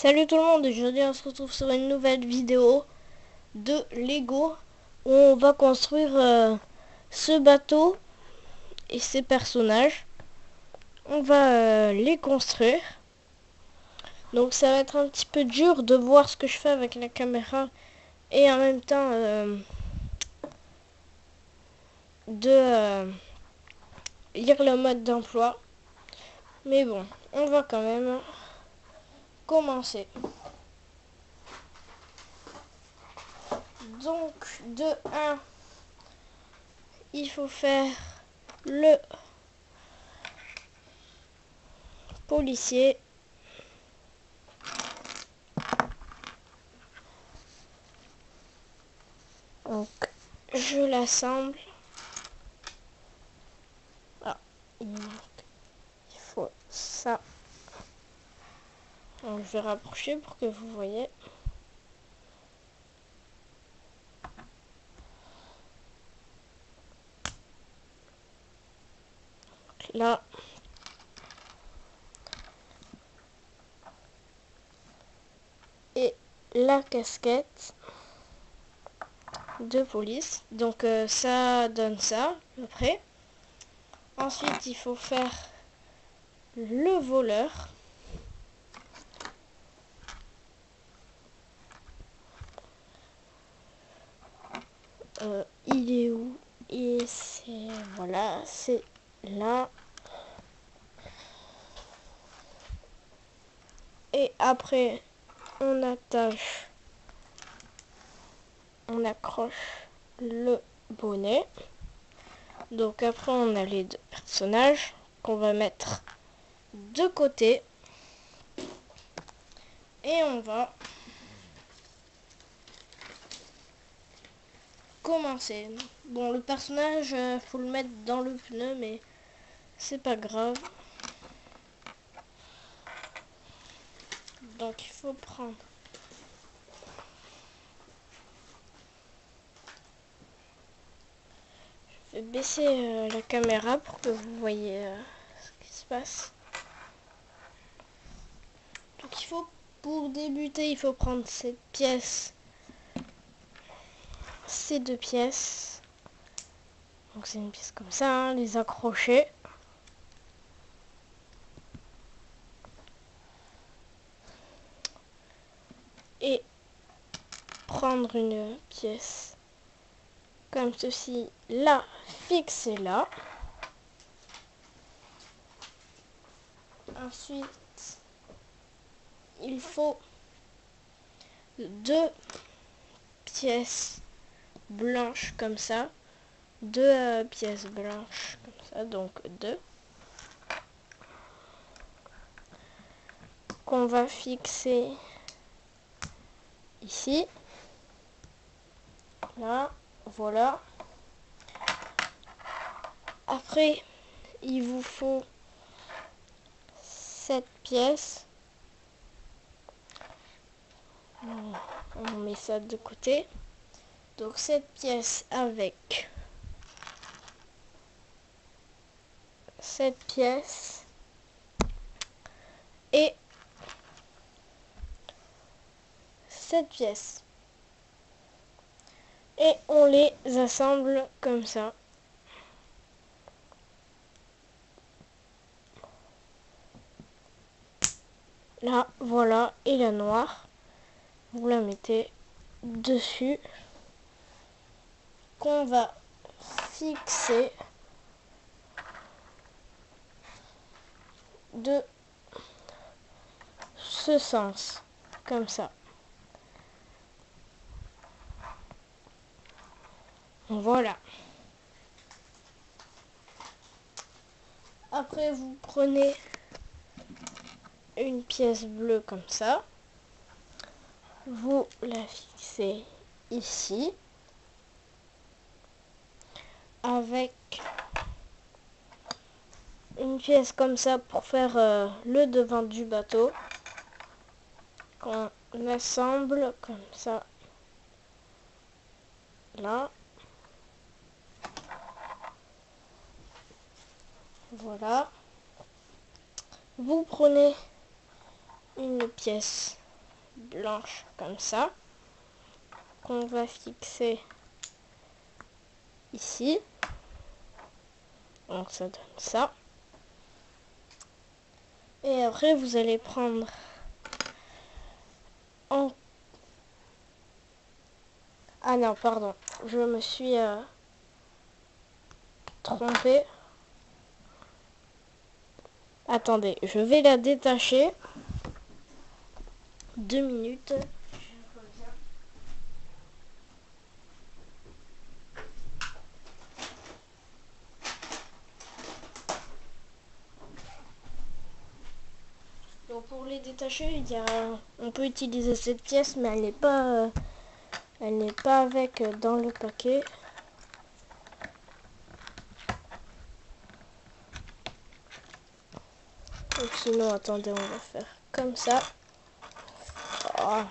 Salut tout le monde, aujourd'hui on se retrouve sur une nouvelle vidéo de Lego où on va construire ce bateau et ses personnages. On va les construire. Donc ça va être un petit peu dur de voir ce que je fais avec la caméra et en même temps de lire le mode d'emploi. Mais bon, on va quand même commencer. Donc de 1, il faut faire le policier. Donc je l'assemble. Ah, il faut ça. Donc, je vais rapprocher pour que vous voyez. Là. Et la casquette de police. Donc ça donne ça après. Ensuite il faut faire le voleur. Il est où? Et c'est voilà, c'est là. Et après on accroche le bonnet. Donc après on a les deux personnages qu'on va mettre de côté. Et on va commencer. Bon, le personnage, faut le mettre dans le pneu, mais c'est pas grave. Donc il faut prendre je vais baisser la caméra pour que vous voyez ce qui se passe. Donc il faut, pour débuter, il faut prendre cette pièce, ces deux pièces. Donc c'est une pièce comme ça, hein, les accrocher. Et prendre une pièce comme ceci, la fixer là. Ensuite, il faut deux pièces blanches comme ça. Deux pièces blanches comme ça, donc deux. Qu'on va fixer ici. Là, voilà. Après, il vous faut cette pièce. On met ça de côté. Donc cette pièce avec cette pièce et cette pièce. Et on les assemble comme ça. Là, voilà. Et la noire, vous la mettez dessus. Qu'on va fixer de ce sens, comme ça. Voilà. Après, vous prenez une pièce bleue comme ça. Vous la fixez ici. Avec une pièce comme ça pour faire le devant du bateau. Qu'on assemble comme ça. Là. Voilà. Vous prenez une pièce blanche comme ça, qu'on va fixer ici. Donc ça donne ça. Et après vous allez prendre en... Ah non, pardon, je me suis trompée. Attendez, je vais la détacher. 2 minutes. Donc pour les détacher, on peut utiliser cette pièce, mais elle n'est pas avec dans le paquet. Ou sinon, attendez, on va faire comme ça. Oh.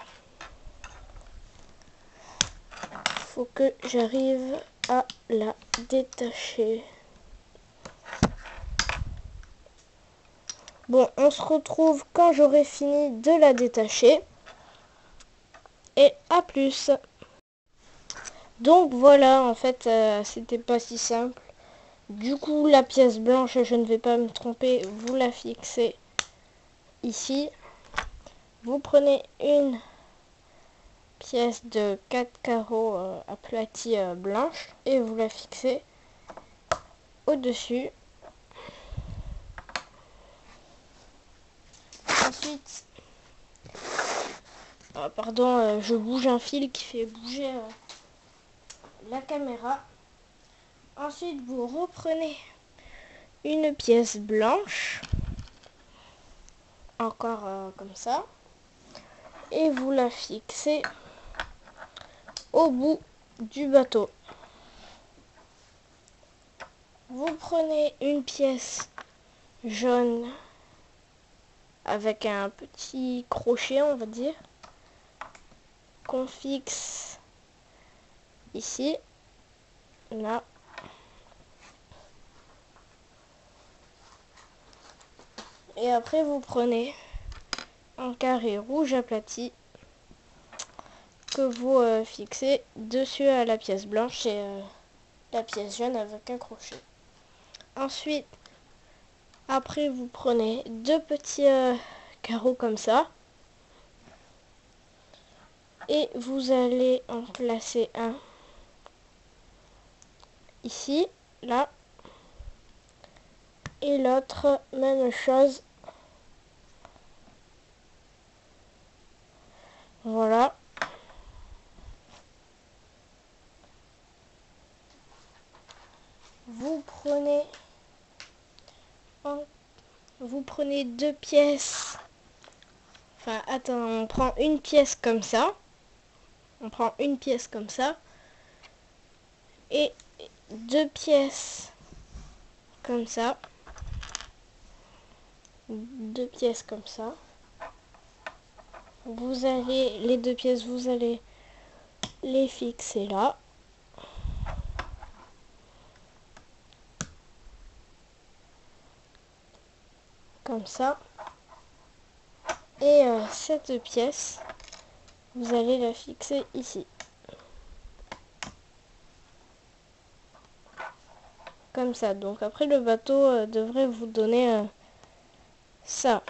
Faut que j'arrive à la détacher. Bon, on se retrouve quand j'aurai fini de la détacher. Et à plus. Donc voilà, en fait, c'était pas si simple. Du coup, la pièce blanche, je ne vais pas me tromper, vous la fixez ici. Vous prenez une pièce de 4 carreaux aplatie blanche et vous la fixez au-dessus. Ensuite, pardon, je bouge un fil qui fait bouger la caméra. Ensuite, vous reprenez une pièce blanche, encore comme ça, et vous la fixez au bout du bateau. Vous prenez une pièce jaune avec un petit crochet, on va dire, qu'on fixe ici, là. Et après, vous prenez un carré rouge aplati que vous fixez dessus à la pièce blanche et la pièce jaune avec un crochet. Ensuite, après, vous prenez deux petits carreaux comme ça. Et vous allez en placer un ici, là. Et l'autre, même chose. Voilà. Vous prenez deux pièces. Enfin, attends, on prend une pièce comme ça. On prend une pièce comme ça. Et deux pièces comme ça. Deux pièces comme ça. Les deux pièces, vous allez les fixer là. Comme ça. Et cette pièce, vous allez la fixer ici. Comme ça. Donc après, le bateau devrait vous donner ça.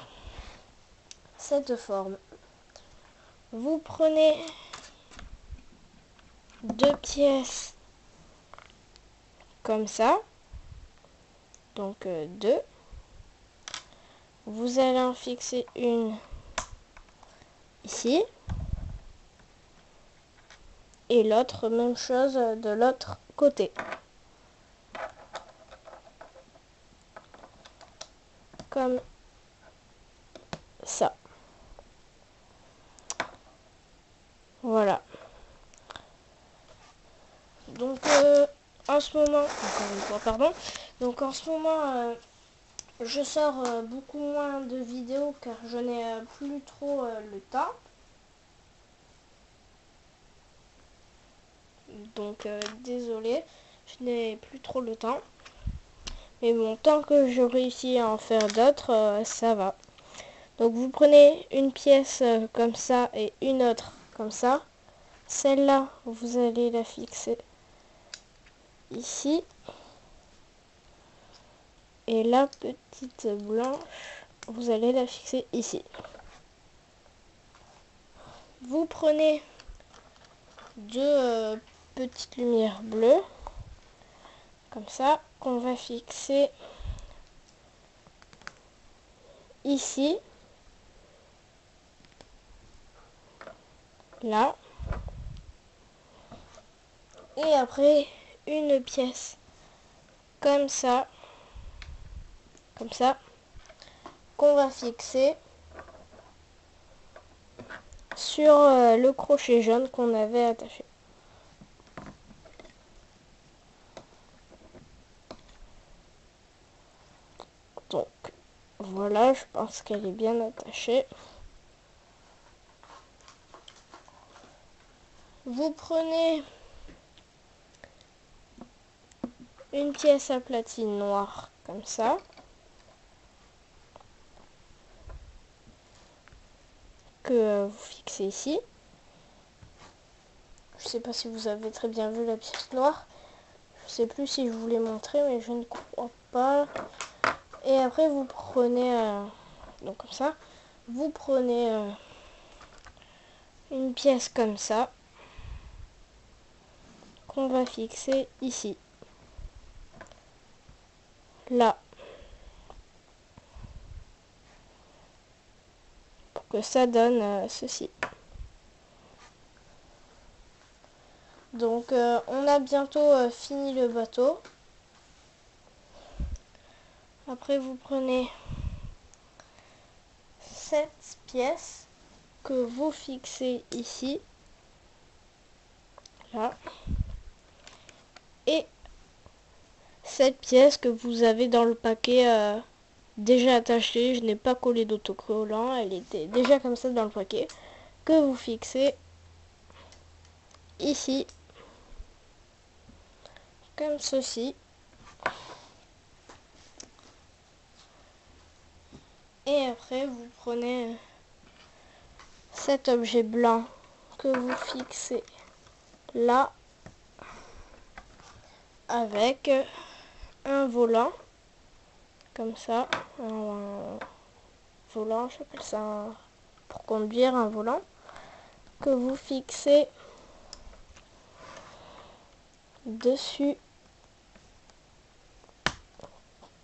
Cette forme. Vous prenez deux pièces comme ça. Donc deux. Vous allez en fixer une ici. Et l'autre, même chose de l'autre côté. Comme ça. Voilà. Donc en ce moment, encore une fois, pardon. Donc en ce moment, je sors beaucoup moins de vidéos car je n'ai plus trop le temps. Donc désolé, je n'ai plus trop le temps. Mais bon, tant que je réussis à en faire d'autres, ça va. Donc vous prenez une pièce comme ça et une autre comme ça. Celle-là, vous allez la fixer ici. Et la petite blanche, vous allez la fixer ici. Vous prenez deux petites lumières bleues, comme ça, qu'on va fixer ici, là. Et après, une pièce comme ça, qu'on va fixer sur le crochet jaune qu'on avait attaché. Donc voilà, je pense qu'elle est bien attachée. Vous prenez une pièce à platine noire comme ça. Que vous fixez ici. Je sais pas si vous avez très bien vu la pièce noire. Je sais plus si je vous l'ai montré, mais je ne crois pas. Et après vous prenez donc comme ça, vous prenez une pièce comme ça qu'on va fixer ici, là, pour que ça donne ceci. Donc on a bientôt fini le bateau. Après vous prenez cette pièce que vous fixez ici, là, et cette pièce que vous avez dans le paquet déjà attachée. Je n'ai pas collé d'autocollant, elle était déjà comme ça dans le paquet, que vous fixez ici, comme ceci. Et après vous prenez cet objet blanc que vous fixez là, avec un volant, comme ça, un volant, j'appelle ça pour conduire, un volant, que vous fixez dessus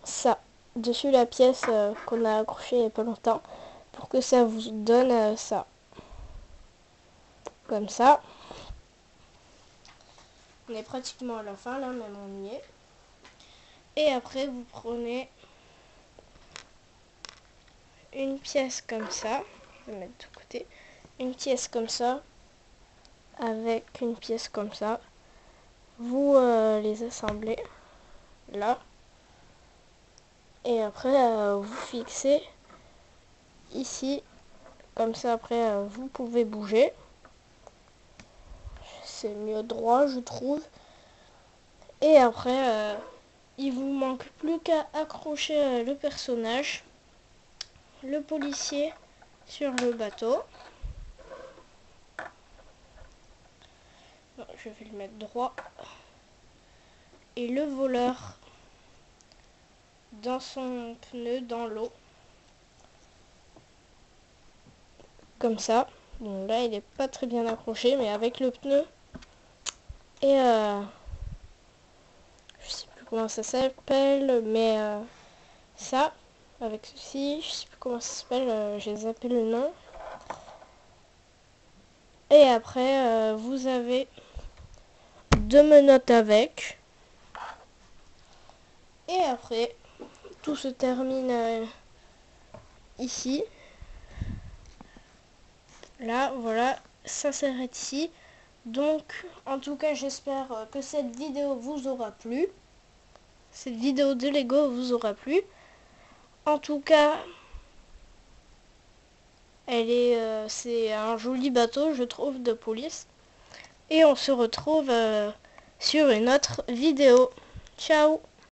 ça, dessus la pièce qu'on a accrochée il n'y a pas longtemps, pour que ça vous donne ça, comme ça. On est pratiquement à la fin là, même on y est. Et après vous prenez une pièce comme ça, je vais mettre de côté, une pièce comme ça, avec une pièce comme ça, vous les assemblez là, et après vous fixez ici, comme ça. Après vous pouvez bouger, c'est mieux droit je trouve. Et après il vous manque plus qu'à accrocher le personnage, le policier, sur le bateau. Bon, je vais le mettre droit. Et le voleur dans son pneu dans l'eau. Comme ça. Bon, là il n'est pas très bien accroché, mais avec le pneu. Et je sais plus comment ça s'appelle, mais ça, avec ceci, je sais plus comment ça s'appelle, j'ai zappé le nom. Et après vous avez deux menottes avec. Et après tout se termine ici. Là, voilà, ça s'arrête ici. Donc, en tout cas, j'espère que cette vidéo vous aura plu. Cette vidéo de Lego vous aura plu. En tout cas, c'est un joli bateau, je trouve, de police. Et on se retrouve sur une autre vidéo. Ciao!